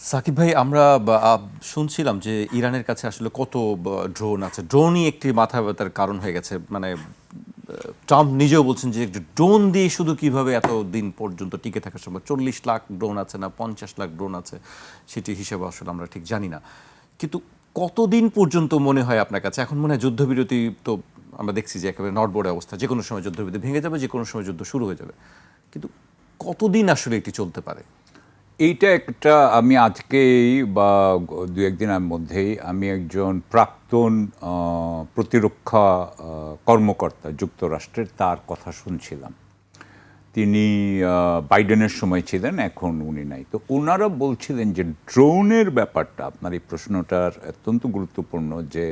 সাকিব ভাই, আমরা শুনছিলাম যে ইরানের কাছে আসলে কত ড্রোন আছে। ড্রোনই একটি মাথা ব্যথার কারণ হয়ে গেছে। মানে ট্রাম্প নিজেও বলছেন যে ড্রোন দিয়ে শুধু কিভাবে এত দিন পর্যন্ত টিকে থাকা সম্ভব। 40 লাখ ড্রোন আছে না 50 লাখ ড্রোন আছে, সেটি হিসেবে আসলে আমরা ঠিক জানি না। কিন্তু কতদিন পর্যন্ত মনে হয় আপনার কাছে? এখন মনে হয় যুদ্ধবিরতি তো আমরা দেখছি যে একেবারে নড়বড়ে অবস্থা, যে কোনো সময় যুদ্ধবিরতি ভেঙে যাবে, যে কোনো সময় যুদ্ধ শুরু হয়ে যাবে। কিন্তু কতদিন আসলে এটি চলতে পারে? এইটা একটা আমি আজকেই বা দু একদিনের মধ্যেই আমি একজন প্রাক্তন প্রতিরক্ষা কর্মকর্তা যুক্তরাষ্ট্রের তার কথা শুনছিলাম। তিনি বাইডেনের সময় ছিলেন, এখন উনি নাই। তো ওনারা বলছিলেন যে ড্রোনের ব্যাপারটা, আপনার এই প্রশ্নটার অত্যন্ত গুরুত্বপূর্ণ, যে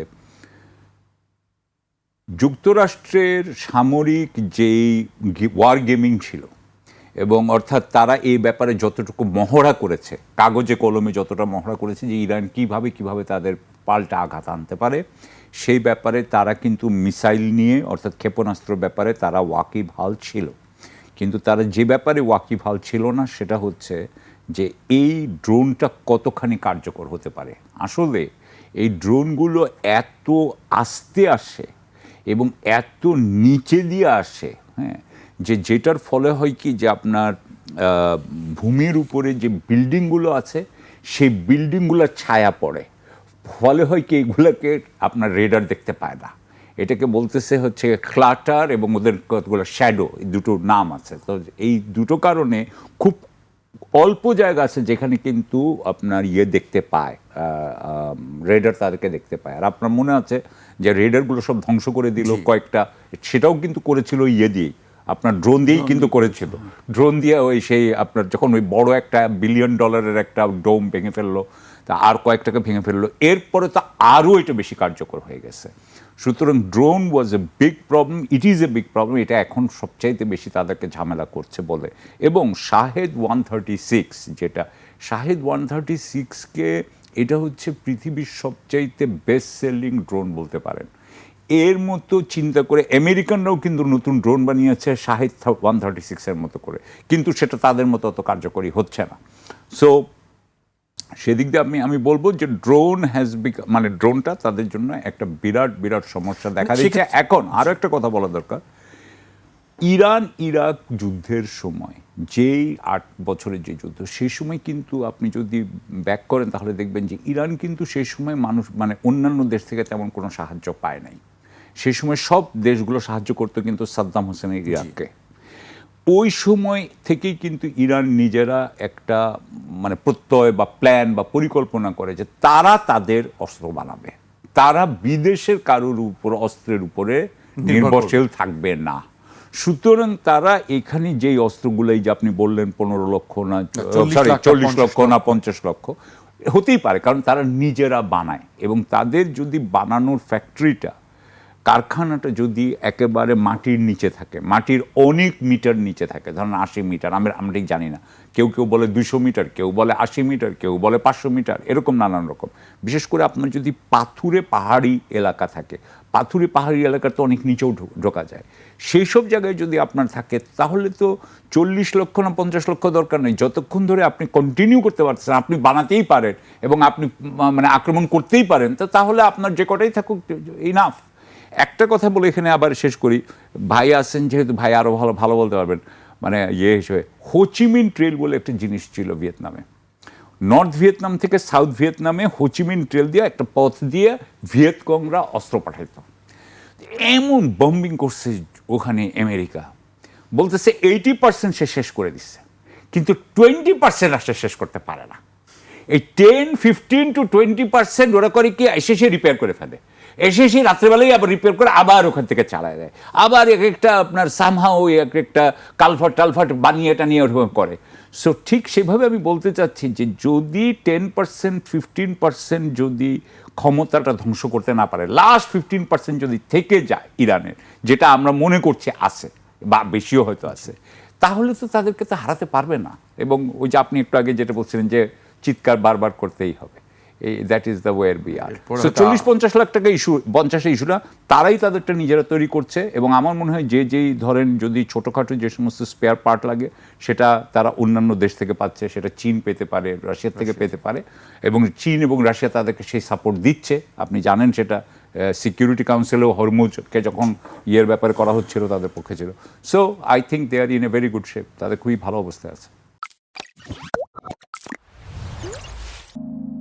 যুক্তরাষ্ট্রের সামরিক যেই ওয়ার গেমিং ছিল, এবং অর্থাৎ তারা এই ব্যাপারে যতটুকু মহড়া করেছে, কাগজে কলমে যতটা মহড়া করেছে যে ইরান কিভাবে তাদের পাল্টা আঘাত আনতে পারে, সেই ব্যাপারে তারা কিন্তু মিসাইল নিয়ে, অর্থাৎ ক্ষেপণাস্ত্র ব্যাপারে তারা ওয়াকিবহাল ছিল। কিন্তু তারা যে ব্যাপারে ওয়াকিবহাল ছিল না সেটা হচ্ছে যে এই ড্রোনটা কতখানি কার্যকর হতে পারে। আসলে এই ড্রোনগুলো এত আস্তে আসে এবং এত নিচে দিয়ে আসে, হ্যাঁ, যেটার ফলে হয় কি, যে আপনার ভূমির উপরে যে বিল্ডিংগুলো আছে সেই বিল্ডিংগুলোর ছায়া পড়ে। ফলে হয় কি, এগুলোকে আপনার রেডার দেখতে পায় না। এটাকে বলতেছে হচ্ছে ক্লাটার, এবং ওদের কতগুলো শ্যাডো, এই দুটো নাম আছে। তো এই দুটো কারণে খুব অল্প জায়গা আছে যেখানে কিন্তু আপনার দেখতে পায়, রেডার তাদেরকে দেখতে পায়। আর আপনার মনে আছে যে রেডারগুলো সব ধ্বংস করে দিল কয়েকটা, সেটাও কিন্তু করেছিল দিয়েই, আপনার ড্রোন দিয়েই কিন্তু করেছিল। ড্রোন দিয়ে ওই সেই আপনার যখন ওই বড় একটা $1 বিলিয়ন একটা ডোম ভেঙে ফেললো, তা আর কয়েকটাকে ভেঙে ফেললো, এরপরে তো আরও এটা বেশি কার্যকর হয়ে গেছে। সুতরাং drone was a big problem, it is a big problem. এটা এখন সবচাইতে বেশি তাদেরকে ঝামেলা করছে বলে। এবং শাহেদ 136, যেটা শাহেদ 136কে, এটা হচ্ছে পৃথিবীর সবচাইতে বেস্ট সেলিং ড্রোন বলতে পারেন। এর মতো চিন্তা করে আমেরিকানরাও কিন্তু নতুন ড্রোন বানিয়েছে শাহেদ 136-এর মতো করে, কিন্তু সেটা তাদের মতো অত কার্যকরী হচ্ছে না। সো সেদিক দিয়ে আমি বলবো যে ড্রোন মানে ড্রোনটা তাদের জন্য একটা বিরাট সমস্যা দেখা দিচ্ছে। এখন আরও একটা কথা বলা দরকার, ইরান ইরাক যুদ্ধের সময়, যেই 8 বছরের যে যুদ্ধ, সেই সময় কিন্তু আপনি যদি ব্যাক করেন তাহলে দেখবেন যে ইরান কিন্তু সেই সময় মানে অন্যান্য দেশ থেকে তেমন কোনো সাহায্য পায় নাই। সেই সময় সব দেশগুলো সাহায্য করতো কিন্তু সাদ্দাম হোসেনের ইরাককে। ওই সময় থেকেই কিন্তু ইরান নিজেরা একটা মানে প্রত্যয় বা প্ল্যান বা পরিকল্পনা করে যে তারা তাদের অস্ত্র বানাবে, তারা বিদেশের কারোর উপর অস্ত্রের উপরে নির্ভরশীল থাকবে না। সুতরাং তারা এখানে যেই অস্ত্রগুলোই যে আপনি বললেন 15 লক্ষ না, সরি 40 লক্ষ না 50 লক্ষ, হতেই পারে, কারণ তারা নিজেরা বানায়। এবং তাদের যদি বানানোর ফ্যাক্টরিটা, কারখানাটা যদি একেবারে মাটির নিচে থাকে, মাটির অনেক মিটার নিচে থাকে, ধরুন 80 মিটার, আমরা ঠিক জানি না, কেউ বলে 200 মিটার, কেউ বলে 80 মিটার, কেউ বলে 500 মিটার, এরকম নানান রকম। বিশেষ করে আপনার যদি পাথুরে পাহাড়ি এলাকা থাকে, পাথুরে পাহাড়ি এলাকার তো অনেক নিচেও ঢোকা যায়, সেই সব জায়গায় যদি আপনার থাকে, তাহলে তো 40 লক্ষ না 50 লক্ষ দরকার নেই। যতক্ষণ ধরে আপনি কন্টিনিউ করতে পারছেন, আপনি বানাতেই পারেন এবং আপনি মানে আক্রমণ করতেই পারেন, তো তাহলে আপনার যে কটাই থাকুক ইনাফ। একটা কথা বলে এখানে আবার শেষ করি, ভাই আছেন যেহেতু, ভাই আরও ভালো বলতে পারবেন, মানে হিসেবে হোচিমিন ট্রেল বলে একটা জিনিস ছিল ভিয়েতনামে। নর্থ ভিয়েতনাম থেকে সাউথ ভিয়েতনামে হোচিমিন ট্রেল দিয়ে একটা পথ দিয়ে ভিয়েতকংরা অস্ত্র পাঠাইত। এমন বম্বিং করছে ওখানে আমেরিকা, বলতেছে 80% সে শেষ করে দিচ্ছে, কিন্তু 20% আসে শেষ করতে পারে না। এই 10-15 to 20% ওরা করে কি, এসে সে রিপেয়ার করে ফেলে, এসে সে রাত্রেবেলায় আবার রিপেয়ার করে আবার ওখান থেকে চালায় দেয়, আবার এক একটা আপনার সামহাও এক একটা কালভার্ট বানিয়ে এটা নিয়ে ওরকম করে। সো ঠিক সেভাবে আমি বলতে চাচ্ছি যে যদি 10% 15% যদি ক্ষমতাটা ধ্বংস করতে না পারে, লাস্ট 15% যদি থেকে যায় ইরানের, যেটা আমরা মনে করছি আছে বা বেশিও হয়তো আছে, তাহলে তো তাদেরকে তো হারাতে পারবে না। এবং ওই যে আপনি একটু আগে যেটা বলছিলেন যে চিৎকার বারবার করতেই হবে, দ্যাট ইজ দ্য ওয়ের বি আর এরপরে সো হয়তো 40-50 লাখ টাকা ইস্যু 50 ইস্যু না, তারাই তাদেরটা নিজেরা তৈরি করছে। এবং আমার মনে হয় যেই ধরেন যদি ছোটোখাটো যে সমস্ত স্পেয়ার পার্ট লাগে সেটা তারা অন্যান্য দেশ থেকে পাচ্ছে, সেটা চীন পেতে পারে, রাশিয়ার থেকে পেতে পারে, এবং চীন এবং রাশিয়া তাদেরকে সেই সাপোর্ট দিচ্ছে। আপনি জানেন সেটা সিকিউরিটি কাউন্সিলেও হরমুজকে যখন ইয়ের ব্যাপারে করা হচ্ছিল তাদের পক্ষে ছিল। So I think they are in a very good shape, তাদের খুবই ভালো অবস্থায় আছে।